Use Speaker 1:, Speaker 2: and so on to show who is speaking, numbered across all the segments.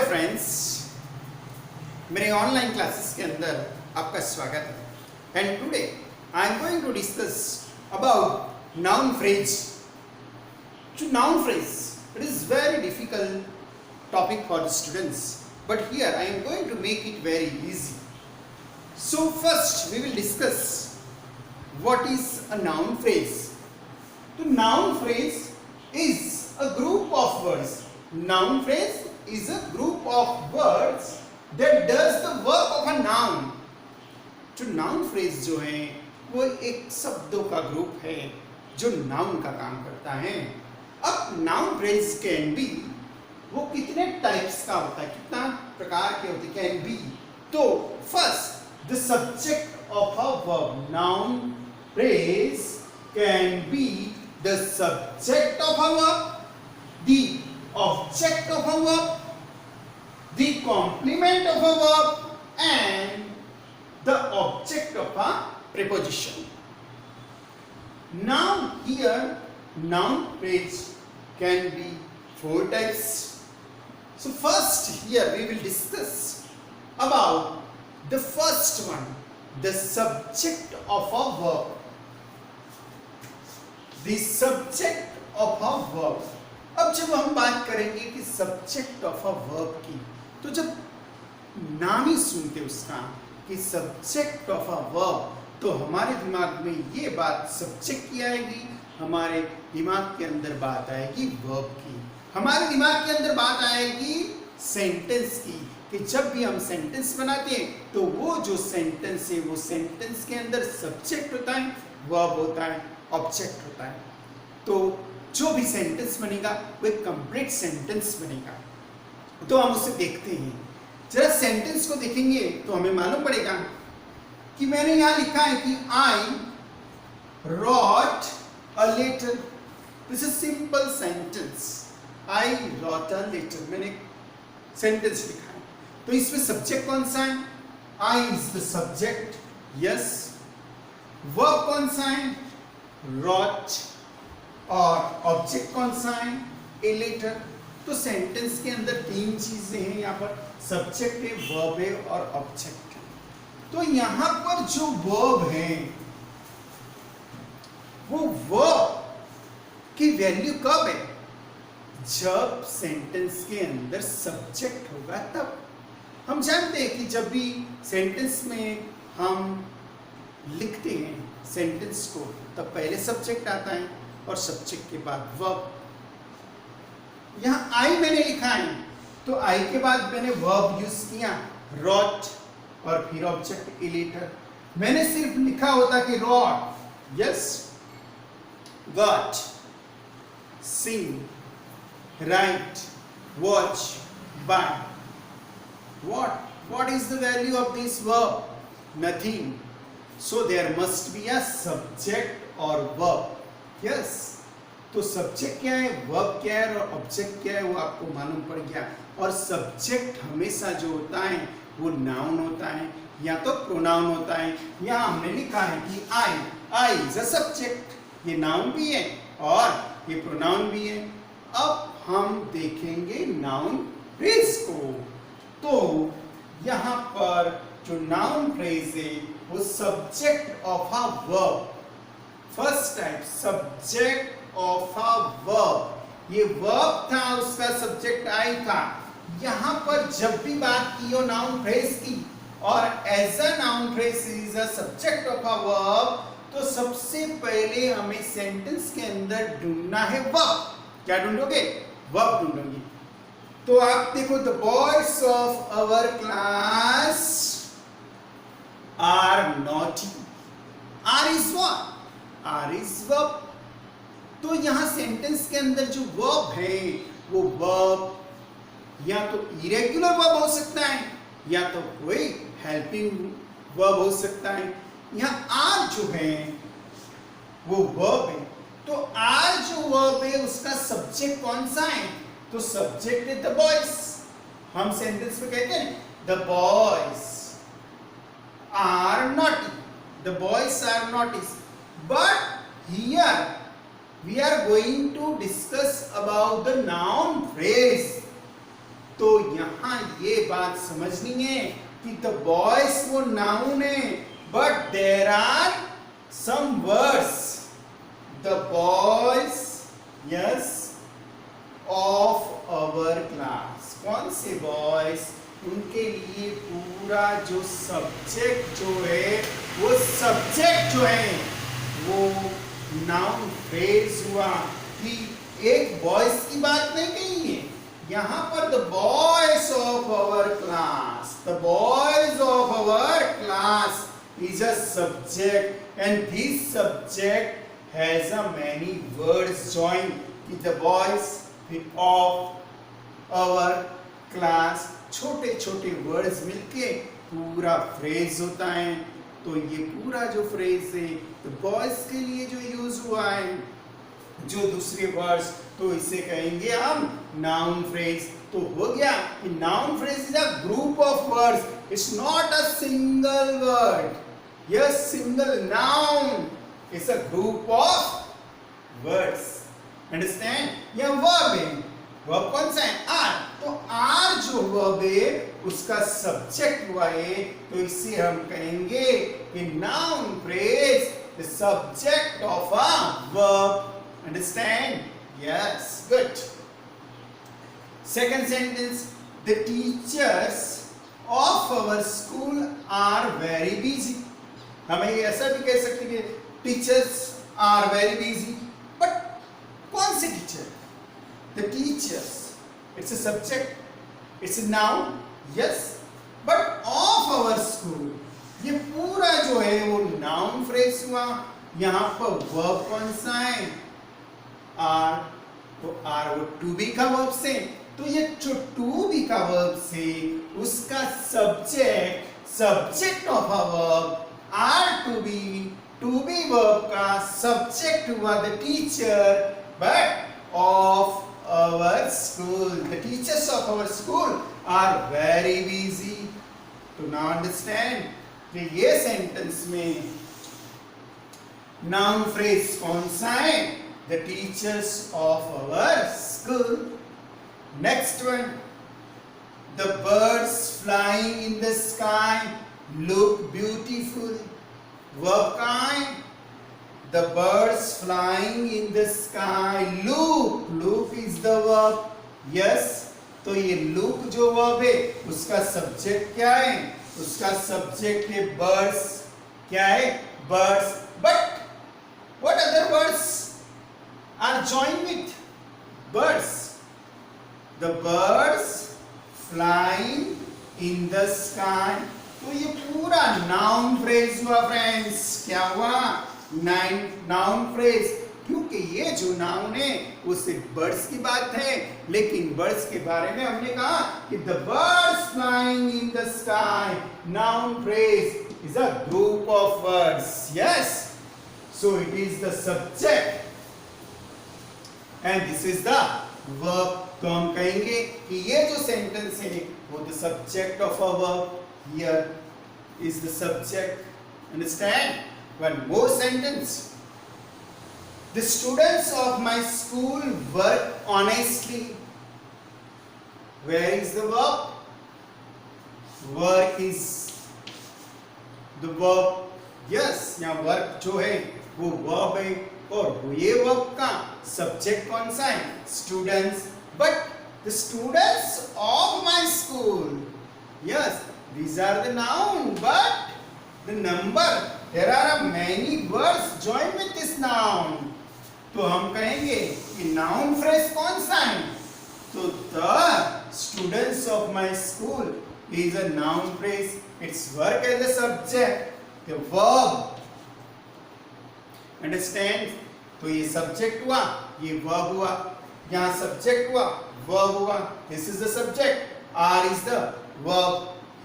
Speaker 1: Friends, मेरे online classes के अंदर आपका स्वागत है। And today I am going to discuss about noun phrase. To noun phrase, it is very difficult topic for the students, but here I am going to make it very easy. So first we will discuss what is a noun phrase. The noun phrase is a group of words. Noun phrase is a group of words that does the work of a noun. जो noun phrase जो है वो एक शब्दों का group है जो noun का काम करता है. अब noun phrase can be, वो कितने टाइप्स का होता है, कितना प्रकार के होते हैं, can be. तो first the subject of a verb. Noun phrase can be the subject of a verb, the object of a verb, the complement of a verb, and the object of a preposition. Now here noun phrase can be four types. So first here we will discuss about the first one, the subject of a verb. The subject of a verb. अब जब हम बात करेंगे कि subject of a verb की, तो जब नाम ही सुनते उसका कि सब्जेक्ट ऑफ अ वर्ब, तो हमारे दिमाग में ये बात सब्जेक्ट की आएगी, हमारे दिमाग के अंदर बात आएगी वर्ब की, हमारे दिमाग के अंदर बात आएगी सेंटेंस की, कि जब भी हम सेंटेंस बनाते हैं तो वो जो सेंटेंस है वो सेंटेंस के अंदर सब्जेक्ट होता है, वर्ब होता है, ऑब्जेक्ट होता है. तो जो भी सेंटेंस बनेगा वो एक कंप्लीट सेंटेंस बनेगा. तो हम उसे देखते हैं. जरा सेंटेंस को देखेंगे तो हमें मालूम पड़ेगा कि मैंने यहां लिखा है कि I wrote a letter. This is simple sentence. I wrote a letter, मैंने सेंटेंस लिखा है. तो इसमें सब्जेक्ट कौन सा है? I is the subject. Yes. Verb कौन सा है? रॉट. और ऑब्जेक्ट कौन सा है? A letter. तो सेंटेंस के अंदर तीन चीजें हैं यहाँ पर, सब्जेक्ट है, वर्ब है और ऑब्जेक्ट है. तो यहाँ पर जो वर्ब है वो वर्ब की वैल्यू कब है? जब सेंटेंस के अंदर सब्जेक्ट होगा तब. हम जानते हैं कि जब भी सेंटेंस में हम लिखते हैं सेंटेंस को, तब पहले सब्जेक्ट आता है और सब्जेक्ट के बाद वर्ब. यहां आई मैंने लिखा है तो आई के बाद मैंने वर्ब यूज किया, रॉट, और फिर ऑब्जेक्ट ए लेटर. मैंने सिर्फ लिखा होता कि wrote, yes, got, sing, write, watch, buy. what is the value of this verb? Nothing. So there must be a subject or verb. Yes. तो सब्जेक्ट क्या है, वर्ब क्या है और ऑब्जेक्ट क्या है वो आपको मालूम पड़ गया. और सब्जेक्ट हमेशा जो होता है वो नाउन होता है या तो प्रोनाउन होता है. यहाँ हमने लिखा है कि आई इज अ सब्जेक्ट. ये नाउन भी है और ये प्रोनाउन भी है. अब हम देखेंगे नाउन फ्रेज को. तो यहाँ पर जो नाउन फ्रेज है वो subject of a verb. First type, subject of a verb. ये वर्ब था, उसका सब्जेक्ट आई था. यहां पर जब भी बात की हो नाउन फ्रेज की और as a noun phrase is a subject of a verb, तो सबसे पहले हमें सेंटेंस के अंदर ढूंढना है वर्ब. क्या ढूंढोगे? वर्ब ढूंढोगे. तो आप देखो, the boys of our class are naughty. Are is what? Are is verb. तो यहां सेंटेंस के अंदर जो वर्ब है वो वर्ब या तो इरेगुलर वर्ब हो सकता है या तो कोई हेल्पिंग वर्ब हो सकता है. यहां आर जो है वो वर्ब है. तो आर जो वर्ब है उसका सब्जेक्ट कौन सा है? तो सब्जेक्ट है द बॉयज. हम सेंटेंस में कहते हैं the boys are naughty. The boys are naughty. But here we are going to discuss about the noun phrase. तो यहाँ ये बात समझनी है कि द बॉयज वो नाउन है, but there are some words, the boys yes of our class. कौन से बॉयज? उनके लिए पूरा जो सब्जेक्ट जो है, वो सब्जेक्ट जो है वो नाउन फ्रेज हुआ। कि एक बॉयज की बात नहीं कही है यहाँ पर, the boys of our class, the boys of our class is a subject and this subject has a many words joined. The boys of our class, छोटे छोटे वर्ड्स मिलके पूरा फ्रेज होता है। तो ये पूरा जो फ्रेज है तो बॉयज के लिए जो यूज हुआ है, जो दूसरे वर्ड्स, तो इसे कहेंगे हम नाउन फ्रेज। तो हो गया कि noun phrase is a group of words, it's not a single word. Yes, single noun is a group of words. Understand? यह वर्ब है, वर्ब कौन सा है? आर। तो आर जो वर्ब है उसका सब्जेक्ट हुआ है, तो इसे हम कहेंगे कि noun phrase the subject of a verb. Understand? Yes, good. Second sentence, the teachers of our school are very busy. हम ये ऐसा भी कह सकते हैं कि teachers are very busy. But कौन से teacher? The teachers. It's a subject. It's a noun. Yes. But of our school. ये पूरा जो है वो noun phrase हुआ। यहाँ पर verb कौन सा है? आर। तो आर वो टू बी का वर्ब से, तो ये जो टू बी का वर्ब से उसका subject of a verb are to be verb का सब्जेक्ट हुआ the teacher, but of our school, the teachers of our school are very busy. तो नाउ अंडरस्टैंड कि ये सेंटेंस में नाउन फ्रेज कौन सा है? The teachers of our school. Next one, the birds flying in the sky look beautiful. Verb कहाँ है? The birds flying in the sky look is the verb. Yes, तो ये look जो verb है उसका subject क्या है? उसका subject है birds। क्या है? Birds. But what other words are joined with birds? The birds flying in the sky. तो ये पूरा नाउन फ्रेज हुआ फ्रेंड्स। क्या हुआ? Noun phrase. क्योंकि ये जो नाउन है वो सिर्फ बर्ड्स की बात है, लेकिन बर्ड्स के बारे में हमने कहा कि the birds flying in the sky, noun phrase is a group of words. Yes, so it is the subject and this is the verb. तो हम कहेंगे कि ये जो सेंटेंस है वो the subject of a verb, here is the subject. Understand? One more sentence, the students of my school work honestly. Where is the verb? Work is the verb. Yes, यहाँ work जो है वो verb है, और ये verb का subject कौन सा है? Students. But the students of my school. Yes, these are the noun, but the number. There are many words joined with this noun. तो हम कहेंगे कि नाउन फ्रेज कौन सा है? तो the students of my school is a noun phrase, it's work as a subject, the verb. Understand? तो ये सब्जेक्ट हुआ, ये वर्ब हुआ, यहाँ सब्जेक्ट हुआ, वर्ब हुआ, this is the subject, are is the verb,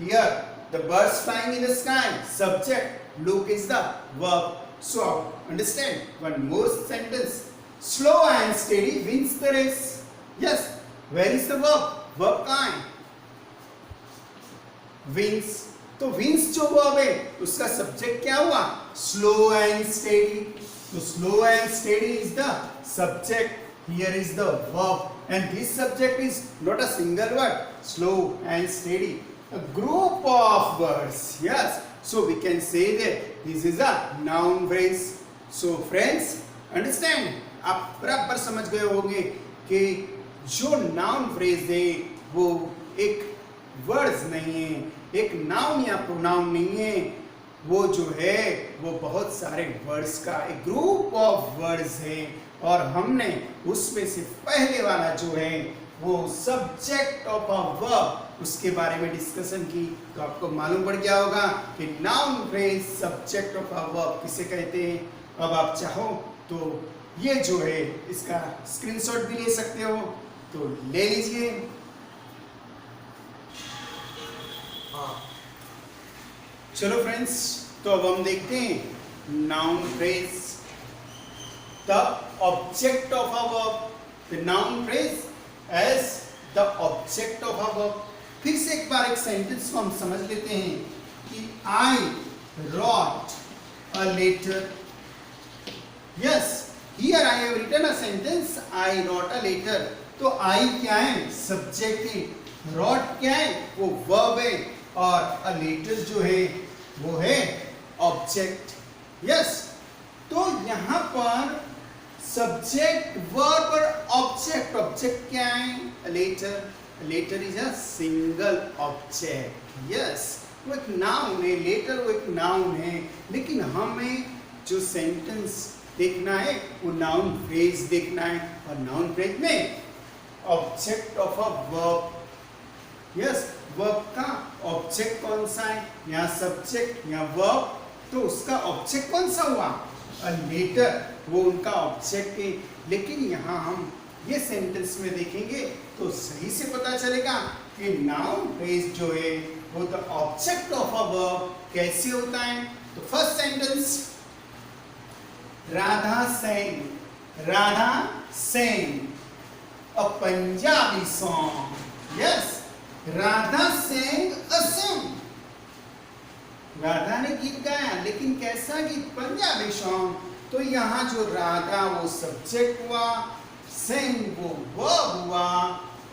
Speaker 1: here the birds flying in the sky, subject, look is the verb. So, understand? One more sentence. Slow and steady wins the race. Yes. Where is the verb? Verb कहाँ है? Wins. तो wins जो verb है उसका subject क्या हुआ? Slow and steady. तो slow and steady is the subject. Here is the verb. and this subject is not a single word, slow and steady, a group of words. Yes, so we can say that this is a noun phrase. So friends, understand, आप बराबर समझ गए होंगे कि जो noun phrase है वो एक वर्ड्स नहीं है, एक नाउन या प्रोनाउन नहीं है, वो जो है वो बहुत सारे वर्ड्स का एक ग्रुप ऑफ वर्ड्स है। और हमने उसमें से पहले वाला जो है वो सब्जेक्ट ऑफ अ वर्ब, उसके बारे में डिस्कशन की, तो आपको मालूम पड़ गया होगा कि noun phrase subject of a verb किसे कहते हैं। अब आप चाहो तो ये जो है इसका स्क्रीनशॉट भी ले सकते हो, तो ले लीजिए। चलो फ्रेंड्स, तो अब हम देखते हैं noun phrase, the object of a verb, the noun phrase as the object of a verb. फिर से एक बार एक सेंटेंस को हम समझ लेते हैं कि I wrote a letter. Yes, here I have written a sentence, I wrote a letter. तो आई क्या है? सब्जेक्ट है। रॉट क्या है? वो वर्ब है। और अ लेटर जो है वो है ऑब्जेक्ट। यस, तो यहां पर सब्जेक्ट, वर्ब और ऑब्जेक्ट। ऑब्जेक्ट क्या है? A letter. A letter is a single object. Yes, वो एक नाउन है, लेटर वो एक नाउन है, लेकिन हमें जो सेंटेंस देखना है वो नाउन फ्रेज देखना है। और नाउन फ्रेज में object of a verb. Yes, verb का ऑब्जेक्ट कौन सा है? यहाँ सब्जेक्ट, यहाँ वर्ब, तो उसका ऑब्जेक्ट कौन सा हुआ? अ लेटर, वो उनका ऑब्जेक्ट है। लेकिन यहाँ हम ये सेंटेंस में देखेंगे तो सही से पता चलेगा कि नाउन फ्रेज जो है वो the object of a verb कैसे होता है। तो first sentence, Radha sang, Radha sang a Punjabi song. Yes, Radha sang a song. Radha ने गीत गाया, लेकिन कैसा गीत? पंजाबी सॉन्ग। तो यहाँ जो राधा वो सब्जेक्ट हुआ, sang वो वर्ब हुआ,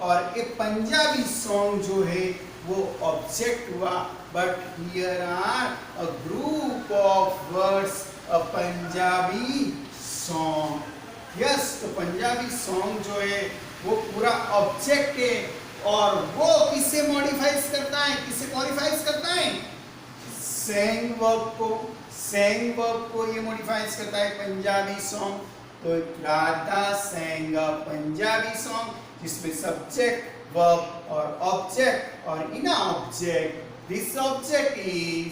Speaker 1: और एक पंजाबी सॉन्ग जो है वो ऑब्जेक्ट हुआ। But here are a group of words, a Punjabi song. Yes, तो पंजाबी सॉन्ग जो है वो पूरा ऑब्जेक्ट है, और वो किसे मॉडिफाइज करता है, किसे क्वालिफाइज करता है? sang वर्ब को। sang वर्ब को ये मॉडिफाइज करता है पंजाबी सॉन्ग। तो Radha sang a Punjabi song, जिसमें सब्जेक्ट, वर्ब और ऑब्जेक्ट, और इन object this object is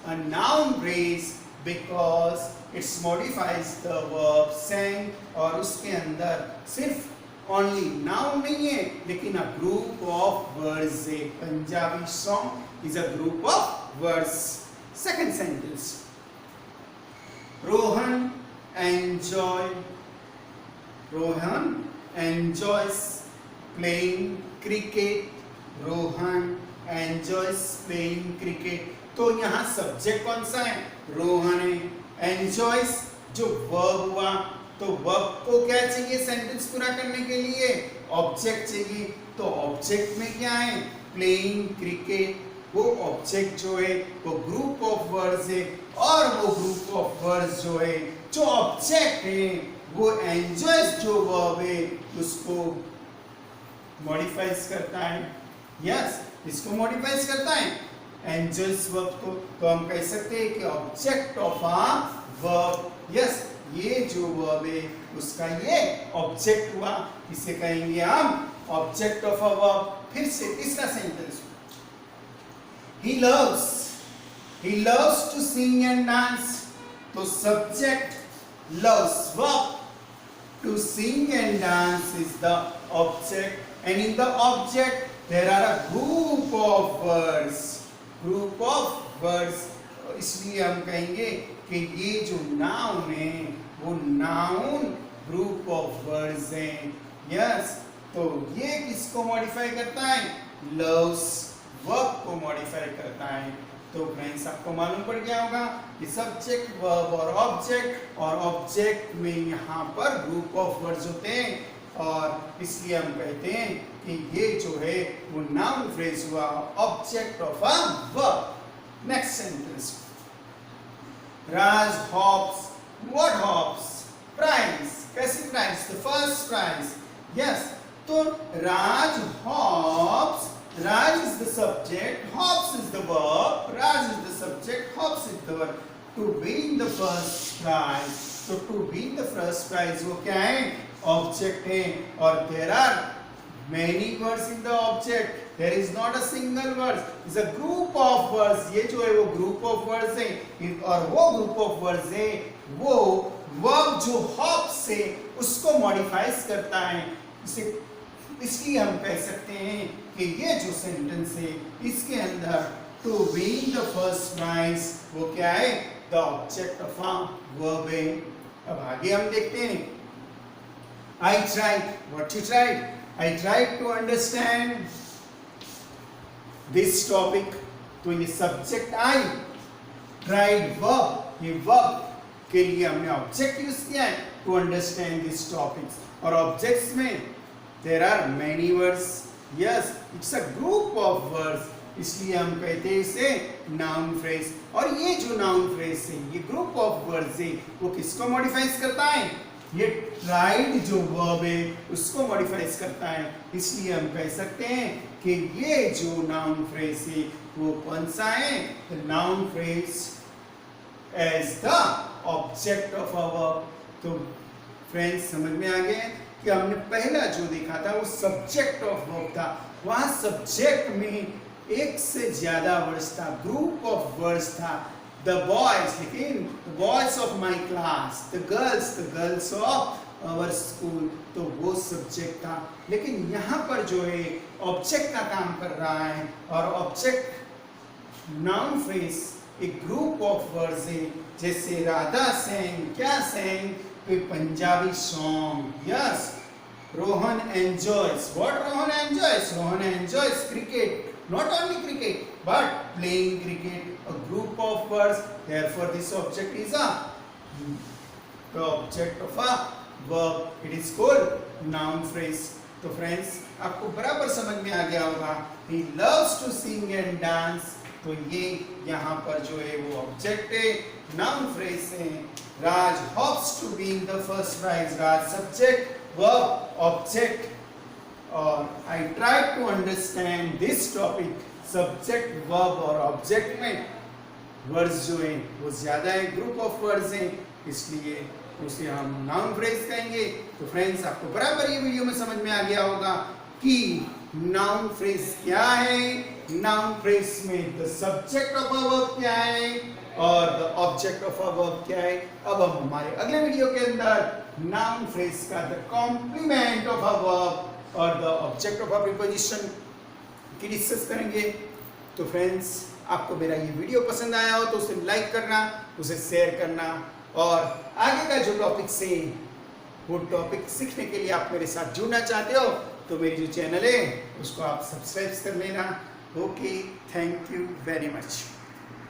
Speaker 1: a noun phrase because it modifies the verb sang, और उसके अंदर सिर्फ only noun नहीं है, लेकिन a group of words है। Punjabi song is a group of words। Second sentence, Rohan enjoys playing cricket। Rohan enjoys playing cricket। तो यहाँ सब्जेक्ट कौन सा है? रोहन है। एंजॉयस जो वर्ब हुआ, तो वर्ब को क्या चाहिए सेंटेंस पूरा करने के लिए? ऑब्जेक्ट चाहिए। तो ऑब्जेक्ट में क्या है? Playing cricket. वो ऑब्जेक्ट जो है वो ग्रुप ऑफ वर्ड्स है, और वो ग्रुप ऑफ वर्ड्स जो है, जो ऑब्जेक्ट है, वो एंजॉयस जो वर्ब है उसको मॉडिफाइज करता है। यस, इसको मॉडिफाइज करता है एंजॉयस वर्ब को। तो हम कह सकते हैं कि object of a verb. Yes, ये जो वर्ब है उसका ये ऑब्जेक्ट हुआ, इसे कहेंगे हम ऑब्जेक्ट ऑफ अ वर्ब। फिर से तीसरा sentence, he loves to sing and dance। तो subject loves, verb to sing and dance is the object, and in the object there are a group of words। Group of words, इसलिए हम कहेंगे कि ये जो नाउन है वो noun group of words हैं। यस, तो ये किसको मॉडिफाई करता है? लव्स वर्ब को मॉडिफाई करता है। तो फ्रेंड्स, आपको मालूम पड़ गया होगा कि सब्जेक्ट, वर्ब और ऑब्जेक्ट में यहाँ पर ग्रुप ऑफ वर्ड्स होते हैं। और इसलिए हम कहते हैं कि ये जो है वो नाउन फ्रेज हुआ, object of a verb. Next sentence, Raj hopes, what hopes? Prize. कैसी prize? The first prize. Yes, तो Raj hopes, Raj is the subject, hops is the verb, Raj is the subject, hops is the verb. To win the first prize. So to win the first prize वो क्या है? Object है, और there are many words in the object. There is not a single word. It's a group of words. ये जो है वो group of words है, और वो group of words है वो verb जो hops से उसको modifies करता है। इसलिए हम कह सकते हैं कि ये जो सेंटेंस है इसके अंदर to win the first prize वो क्या है? The object of a verb है। अब आगे हम देखते हैं, I tried, what you tried? I tried to understand this topic. तो ये सब्जेक्ट आई, ट्राइड वर्ब, ये वर्ब के लिए हमने ऑब्जेक्ट यूज किया है टू अंडरस्टैंड दिस टॉपिक्स। और ऑब्जेक्ट्स में there are many words. Yes, it's a group of words. इसलिए हम कहते हैं इसे नाउन फ्रेज। और ये जो नाउन फ्रेज है, ये ग्रुप ऑफ वर्ड्स है, वो किसको मॉडिफाइज करता है? ये ट्राइड जो वर्ब है उसको मॉडिफाइज करता है। इसलिए हम कह सकते हैं कि ये जो नाउन फ्रेज है वो कौन सा है? The noun phrase as the object of a verb. तो फ्रेंड्स समझ में आ गए कि हमने पहला जो देखा था वो सब्जेक्ट ऑफ वर्ब था। वहां सब्जेक्ट में एक से ज्यादा वर्ड्स था, ग्रुप ऑफ वर्ड्स था। द बॉयज, लेकिन the boys of my class, the girls of our school, तो वो सब्जेक्ट था। लेकिन यहाँ पर जो है ऑब्जेक्ट का काम कर रहा है, और ऑब्जेक्ट नाउन फ्रेज एक ग्रुप ऑफ वर्ड्स है। जैसे राधा सेंग, क्या सेंग? कोई Punjabi song. Yes, Rohan enjoys, what Rohan enjoys? Rohan enjoys cricket, not only cricket but playing cricket, a group of words. Therefore this object is the object of a verb. It is called noun phrase. तो friends आपको बराबर समझ में आ गया होगा। He loves to sing and dance. तो ये यहाँ पर जो है वो ऑब्जेक्ट है, नाउन फ्रेज है। राज hopes to win the first prize. Raj subject, verb object. और I tried to understand this topic, subject, verb और ऑब्जेक्ट में वर्ड्स जो हैं वो ज्यादा है, ग्रुप ऑफ वर्ड्स हैं, इसलिए उसे हम नाउन फ्रेज कहेंगे। तो फ्रेंड्स आपको बराबर ये वीडियो में समझ में आ गया होगा कि नाउन फ्रेज क्या है, नाउन फ्रेज में the subject of a verb क्या है और the object of a verb क्या है। अब हम हमारे अगले वीडियो के अंदर नाउन फ्रेज का the complement of a verb और the object of a preposition की डिस्कस करेंगे। तो फ्रेंड्स आपको मेरा ये वीडियो पसंद आया हो तो उसे लाइक करना, उसे शेयर करना, और आगे का जो टॉपिक से वो टॉपिक सीखने के लिए आप मेरे साथ जुड़ना चाहते हो तो मेरी जो चैनल है उसको आप सब्सक्राइब कर लेना। Okay, thank you very much.